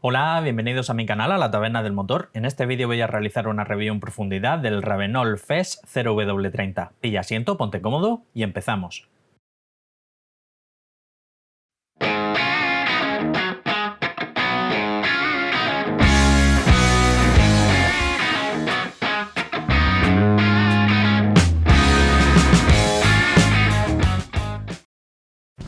Hola, bienvenidos a mi canal, a la Taberna del Motor. En este vídeo voy a realizar una review en profundidad del Ravenol FES 0W30. Pilla asiento, ponte cómodo y empezamos.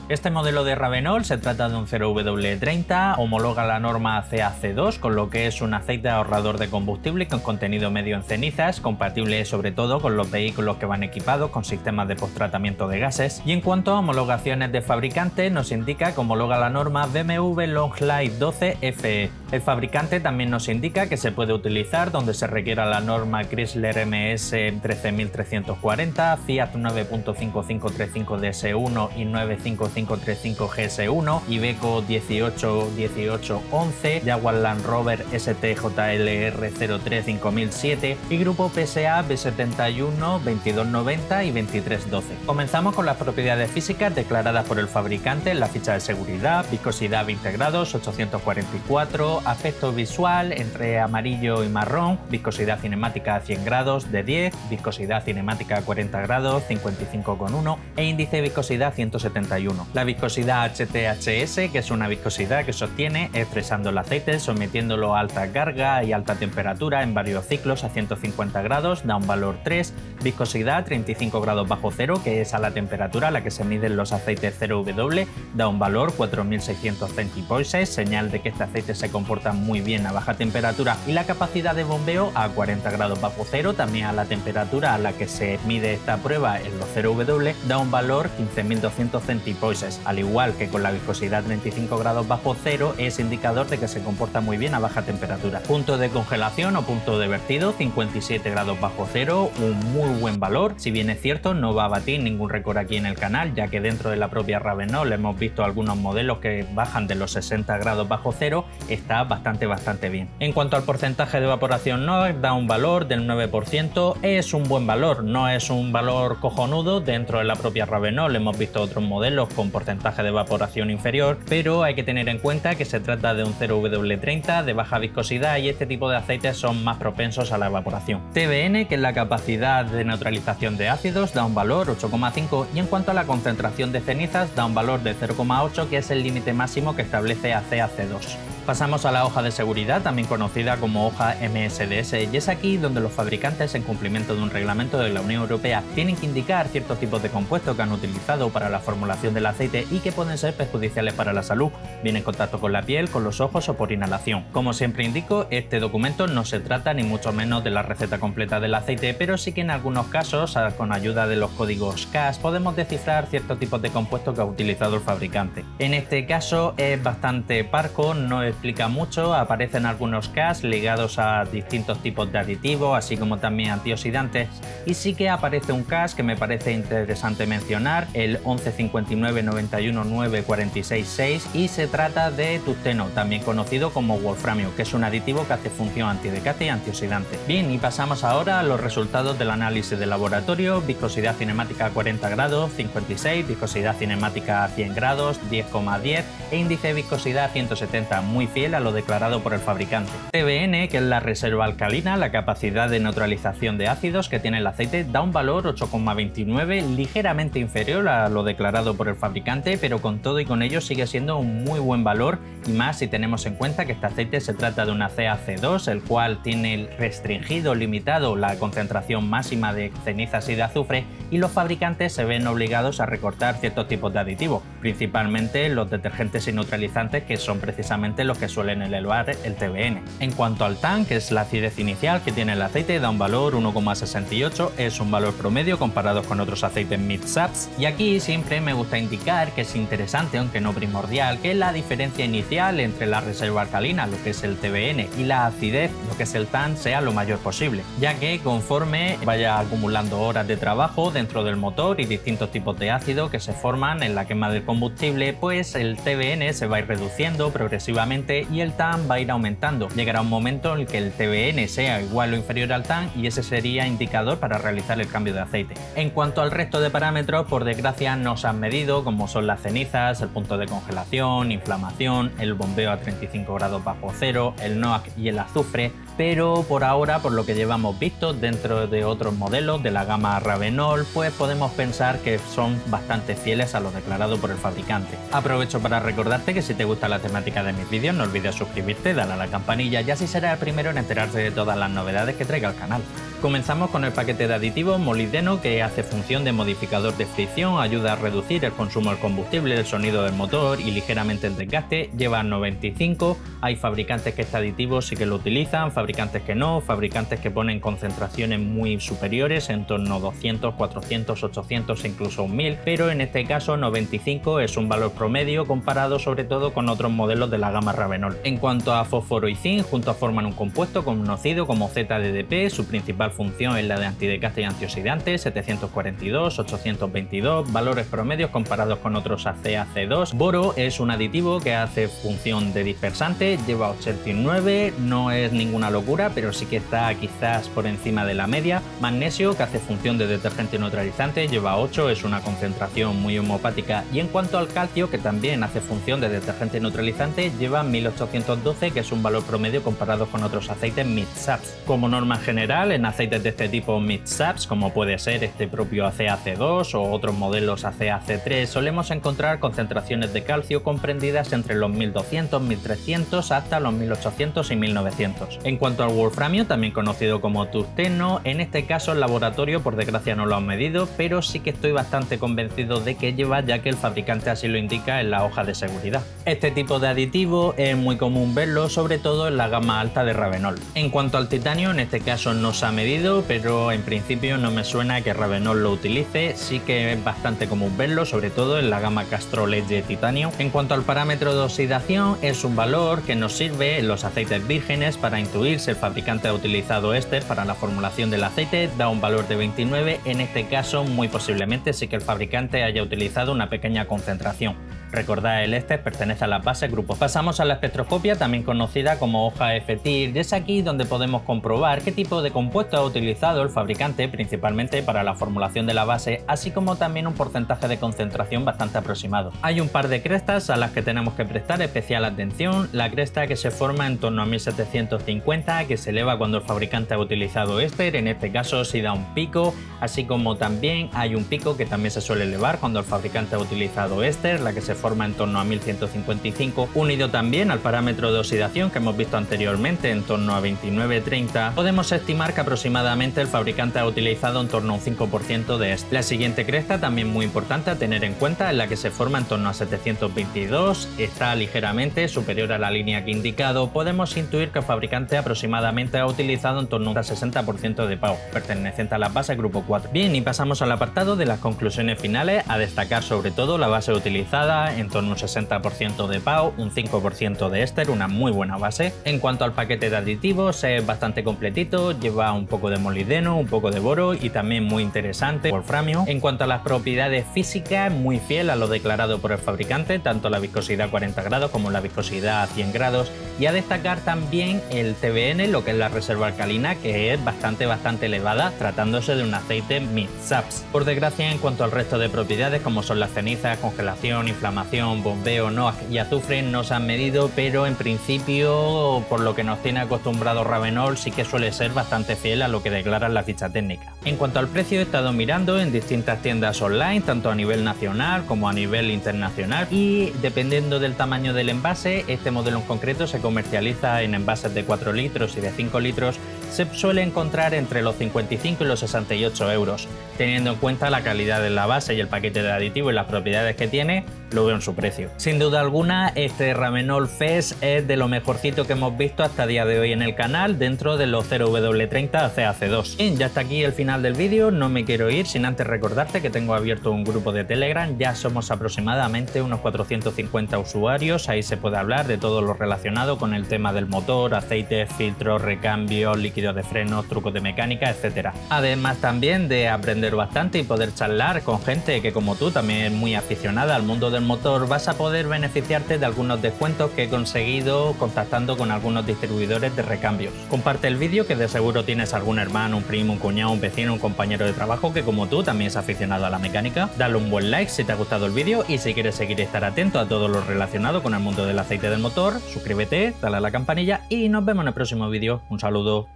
Este modelo de Ravenol se trata de un 0W30, homologa la norma CAC2, con lo que es un aceite ahorrador de combustible con contenido medio en cenizas, compatible sobre todo con los vehículos que van equipados con sistemas de posttratamiento de gases. Y en cuanto a homologaciones de fabricante, nos indica que homologa la norma BMW Long Life 12 FE. El fabricante también nos indica que se puede utilizar donde se requiera la norma Chrysler MS 13340, Fiat 9.5535 DS1 y 95535 GS1, Iveco 181811, Jaguar Land Rover STJLR 03 5007 y Grupo PSA B71 2290 y 2312. Comenzamos con las propiedades físicas declaradas por el fabricante en la ficha de seguridad: viscosidad 20 grados, 844, aspecto visual entre amarillo y marrón, viscosidad cinemática 100 grados de 10, viscosidad cinemática 40 grados 55,1 e índice de viscosidad 171. La viscosidad HTHS, que es una viscosidad que se obtiene estresando el aceite, sometiéndolo a alta carga y alta temperatura en varios ciclos a 150 grados, da un valor 3. Viscosidad 35 grados bajo cero, que es a la temperatura a la que se miden los aceites 0W, da un valor 4600 centipoises, señal de que este aceite se comporta muy bien a baja temperatura. Y la capacidad de bombeo a 40 grados bajo cero, también a la temperatura a la que se mide esta prueba en los 0W, da un valor 15200 centipoises. Al igual que con la viscosidad 35 grados bajo cero, es indicador de que se comporta muy bien a baja temperatura. Punto de congelación o punto de vertido 57 grados bajo cero, un muy buen valor. Si bien es cierto, no va a batir ningún récord aquí en el canal, ya que dentro de la propia Ravenol hemos visto algunos modelos que bajan de los 60 grados bajo cero, está bastante bien. En cuanto al porcentaje de evaporación NOx, da un valor del 9%, es un buen valor, no es un valor cojonudo. Dentro de la propia Ravenol hemos visto otros modelos con porcentaje de evaporación inferior, pero hay que tener en cuenta que se trata de un 0W30 de baja viscosidad y este tipo de aceites son más propensos a la evaporación. TBN, que es la capacidad de neutralización de ácidos, da un valor 8,5 y en cuanto a la concentración de cenizas da un valor de 0,8, que es el límite máximo que establece CAC2. Pasamos a la hoja de seguridad, también conocida como hoja MSDS, y es aquí donde los fabricantes, en cumplimiento de un reglamento de la Unión Europea, tienen que indicar ciertos tipos de compuestos que han utilizado para la formulación del aceite y que pueden ser perjudiciales para la salud, bien en contacto con la piel, con los ojos o por inhalación. Como siempre indico, este documento no se trata ni mucho menos de la receta completa del aceite, pero sí que en algunos casos, con ayuda de los códigos CAS, podemos descifrar ciertos tipos de compuestos que ha utilizado el fabricante. En este caso es bastante parco, no explica mucho, aparecen algunos CAS ligados a distintos tipos de aditivos, así como también antioxidantes, y sí que aparece un CAS que me parece interesante mencionar, el 1159919466, y se trata de tungsteno, también conocido como wolframio, que es un aditivo que hace función antidesgaste y antioxidante. Bien, y pasamos ahora a los resultados del análisis de laboratorio: viscosidad cinemática a 40 grados 56, viscosidad cinemática a 100 grados 10,10 e índice de viscosidad 170, muy fiel a lo declarado por el fabricante. TBN, que es la reserva alcalina, la capacidad de neutralización de ácidos que tiene el aceite, da un valor 8,29, ligeramente inferior a lo declarado por el fabricante, pero con todo y con ello sigue siendo un muy buen valor, y más si tenemos en cuenta que este aceite se trata de una CAC2, el cual tiene restringido, limitado la concentración máxima de cenizas y de azufre, y los fabricantes se ven obligados a recortar ciertos tipos de aditivos, principalmente los detergentes y neutralizantes, que son precisamente los que suelen elevar el TBN. En cuanto al TAN, que es la acidez inicial que tiene el aceite, da un valor 1,68, es un valor promedio comparado con otros aceites mid-SAPs, y aquí siempre me gusta indicar que es interesante, aunque no primordial, que la diferencia inicial entre la reserva alcalina, lo que es el TBN, y la acidez, lo que es el TAN, sea lo mayor posible, ya que conforme vaya acumulando horas de trabajo dentro del motor y distintos tipos de ácido que se forman en la quema del combustible, combustible, pues el TBN se va a ir reduciendo progresivamente y el TAN va a ir aumentando. Llegará un momento en el que el TBN sea igual o inferior al TAN y ese sería indicador para realizar el cambio de aceite. En cuanto al resto de parámetros, por desgracia no se han medido, como son las cenizas, el punto de congelación, inflamación, el bombeo a 35 grados bajo cero, el NOAC y el azufre, pero por ahora, por lo que llevamos visto dentro de otros modelos de la gama Ravenol, pues podemos pensar que son bastante fieles a lo declarado por el fabricante. Aprovecho para recordarte que si te gusta la temática de mis vídeos, no olvides suscribirte, darle a la campanilla y así serás el primero en enterarte de todas las novedades que traiga el canal. Comenzamos con el paquete de aditivos molibdeno, que hace función de modificador de fricción, ayuda a reducir el consumo del combustible, el sonido del motor y ligeramente el desgaste. Lleva 95, hay fabricantes que este aditivo sí que lo utilizan, fabricantes que no, fabricantes que ponen concentraciones muy superiores, en torno a 200, 400, 800 e incluso 1000, pero en este caso 95 es un valor promedio comparado sobre todo con otros modelos de la gama Ravenol. En cuanto a fósforo y zinc, juntos forman un compuesto conocido como ZDDP, su principal función es la de antidesgaste y antioxidante, 742, 822, valores promedios comparados con otros ACAC2. Boro es un aditivo que hace función de dispersante, lleva 89, no es ninguna locura, pero sí que está quizás por encima de la media. Magnesio, que hace función de detergente neutralizante, lleva 8, es una concentración muy homopática. Y en cuanto al calcio, que también hace función de detergente neutralizante, lleva 1812, que es un valor promedio comparado con otros aceites mid-SAPs. Como norma general, en aceites de este tipo mid-SAPs, como puede ser este propio ACAC2 o otros modelos ACAC3, solemos encontrar concentraciones de calcio comprendidas entre los 1200, 1300 hasta los 1800 y 1900. En cuanto al wolframio, también conocido como tungsteno, en este caso el laboratorio por desgracia no lo han medido, pero sí que estoy bastante convencido de que lleva, ya que el fabricante así lo indica en la hoja de seguridad. Este tipo de aditivo es muy común verlo, sobre todo en la gama alta de Ravenol. En cuanto al titanio, en este caso no se ha medido, pero en principio no me suena que Ravenol lo utilice, sí que es bastante común verlo, sobre todo en la gama Castrol Edge titanio. En cuanto al parámetro de oxidación, es un valor que nos sirve en los aceites vírgenes para intuir si el fabricante ha utilizado éster para la formulación del aceite, da un valor de 29, en este caso muy posiblemente sí que el fabricante haya utilizado una pequeña concentración. Recordad, el éster pertenece a las bases grupos. Pasamos a la espectroscopia, también conocida como hoja FTIR, y es aquí donde podemos comprobar qué tipo de compuesto ha utilizado el fabricante, principalmente para la formulación de la base, así como también un porcentaje de concentración bastante aproximado. Hay un par de crestas a las que tenemos que prestar especial atención. La cresta que se forma en torno a 1750, que se eleva cuando el fabricante ha utilizado éster, en este caso sí da un pico, así como también hay un pico que también se suele elevar cuando el fabricante ha utilizado éster, la que se forma en torno a 1155, unido también al parámetro de oxidación que hemos visto anteriormente en torno a 29-30, podemos estimar que aproximadamente el fabricante ha utilizado en torno a un 5% de éster. La siguiente cresta, también muy importante a tener en cuenta, es la que se forma en torno a 722, está ligeramente superior a la línea que he indicado, podemos intuir que el fabricante aproximadamente ha utilizado en torno a un 60% de PAO, perteneciente a la base grupo 4. Bien, y pasamos al apartado de las conclusiones finales, a destacar sobre todo la base utilizada, en torno a un 60% de PAO, un 5% de éster, una muy buena base. En cuanto al paquete de aditivos, es bastante completito, lleva un poco de molibdeno, un poco de boro y también muy interesante wolframio. En cuanto a las propiedades físicas, muy fiel a lo declarado por el fabricante, tanto la viscosidad a 40 grados como la viscosidad a 100 grados, y a destacar también el TBN, lo que es la reserva alcalina, que es bastante elevada, tratándose de un aceite mid-SAPs. Por desgracia, en cuanto al resto de propiedades, como son las cenizas, congelación, inflamación, bombeo, NOAC y azufre, no se han medido, pero en principio, por lo que nos tiene acostumbrado Ravenol, sí que suele ser bastante fiel a lo que declara la ficha técnica. En cuanto al precio, he estado mirando en distintas tiendas online, tanto a nivel nacional como a nivel internacional, y dependiendo del tamaño del envase, este modelo en concreto se comercializa en envases de 4 litros y de 5 litros, se suele encontrar entre los 55 y los 68 euros. Teniendo en cuenta la calidad de la base y el paquete de aditivo y las propiedades que tiene, lo veo en su precio. Sin duda alguna, este Ravenol Fest es de lo mejorcito que hemos visto hasta día de hoy en el canal, dentro de los 0W30 ACAC2. Bien, ya está aquí el final del vídeo, no me quiero ir sin antes recordarte que tengo abierto un grupo de Telegram, ya somos aproximadamente unos 450 usuarios, ahí se puede hablar de todo lo relacionado con el tema del motor, aceites, filtros, recambios, líquidos vídeos de frenos, trucos de mecánica, etc. Además también de aprender bastante y poder charlar con gente que como tú también es muy aficionada al mundo del motor, vas a poder beneficiarte de algunos descuentos que he conseguido contactando con algunos distribuidores de recambios. Comparte el vídeo, que de seguro tienes algún hermano, un primo, un cuñado, un vecino, un compañero de trabajo que como tú también es aficionado a la mecánica. Dale un buen like si te ha gustado el vídeo y si quieres seguir y estar atento a todo lo relacionado con el mundo del aceite del motor, suscríbete, dale a la campanilla y nos vemos en el próximo vídeo. Un saludo.